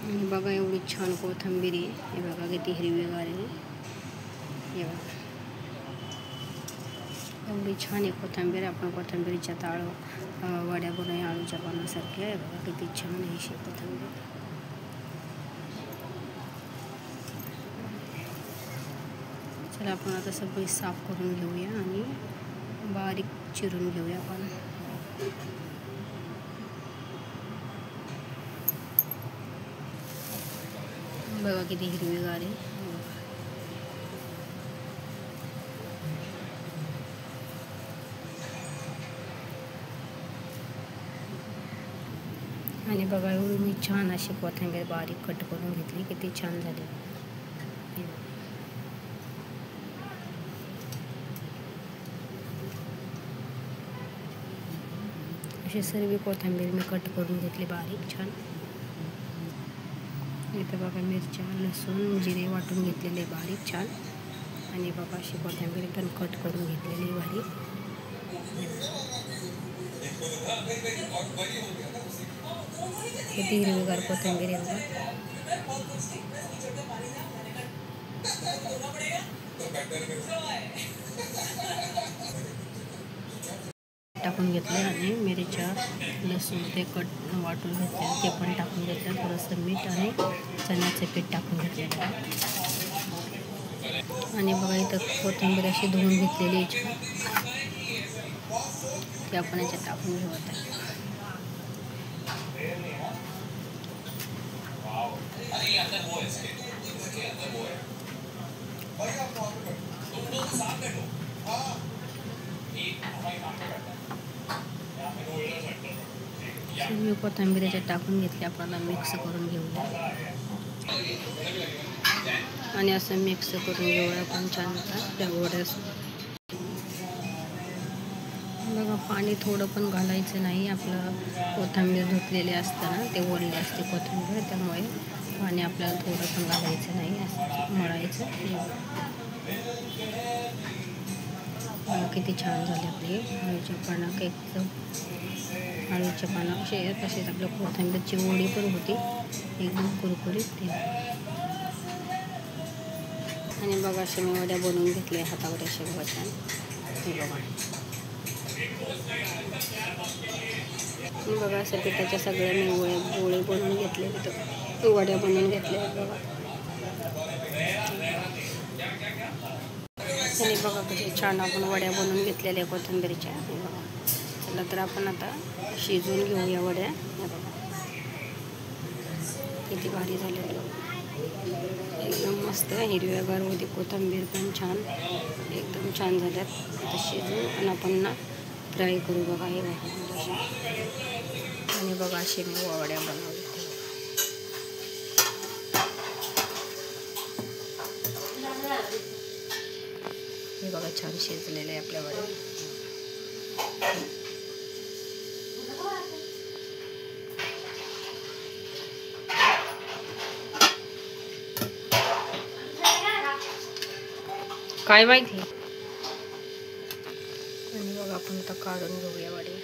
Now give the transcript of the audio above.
आणि बघा एवढी छान कोथिंबीर आहे. हे बघा किती हिरवीगार आहे. हे बघा एवढी छान आहे कोथिंबीर. आपण कोथिंबीरीच्या वड्या बनवूया आळूच्या पानासारख्या. हे बघा किती छान आहे अशी कोथिंबीर. चला आपण आता सगळी साफ करून घेऊया आणि बारीक चिरून घेऊया आपण. बघा किती हिरवीगार आहे. आणि बघा एवढी मी छान अशी कोथिंबीर बारीक कट करून घेतली. किती छान झाली. अशी सर्व कोथिंबीर मी कट करून घेतली बारीक छान. इथे बघा मिरच्या, लसूण, जिरे वाटून घेतलेले बारीक छान. आणि बघा अशी कोथिंबीर पण कट करून घेतलेली बारीक. किती हिरवीगार कोथिंबीर आहे बघा. टाकून घेतले आणि मिरच्या, लसूण ते कट वाटून घेतले ते पण टाकून घेतलं. थोडंसं मीठ आणि चण्याचं पीठ टाकून घेतलेलं. आणि बघा इथं कोथिंबीर अशी धुवून घेतलेली ते आपण याच्यात टाकून घेऊयात. सर्व कोथिंबीर याच्यात टाकून घेतली. आपल्याला मिक्स करून घेऊया आणि असं मिक्स करून घेऊया आपण छान. त्या वड्यास बघा पाणी थोडं पण घालायचं नाही. आपलं कोथिंबीर धुतलेले असताना ते ओढले असते कोथिंबीर, त्यामुळे पाणी आपल्याला थोडं पण घालायचं नाही. असं मळायचं. किती छान झाले आपले आळूच्या पानं. आळूच्या पानाचे तसेच आपल्या कोथिंबीरची वडी पण होती एकदम कुरकुरीत. आणि बघा अशा मी वड्या बनवून घेतल्या हातावर अशा बघा छान. हे बघा बघा असं पिठाच्या सगळ्या मी गोळे बनवून घेतले. तिथं वड्या बनवून घेतल्या बघा. आणि बघा कशी छान आपण वड्या बनवून घेतलेल्या कोथिंबीरच्या. चला तर आपण आता शिजवून घेऊया वड्या. किती भारी झाल्या एकदम मस्त हिरव्यागार होती. कोथिंबीर पण छान एकदम छान झाल्यात. आता शिजवून आणि आपण फ्राय करू बघा. हे बघा आणि बघा असे मी वड्या बनवल्या. हे बघा छान शिजलेले आहे आपल्या वड्या. काय माहिती. आणि बघा आपण आता काढून घेऊया वड्या.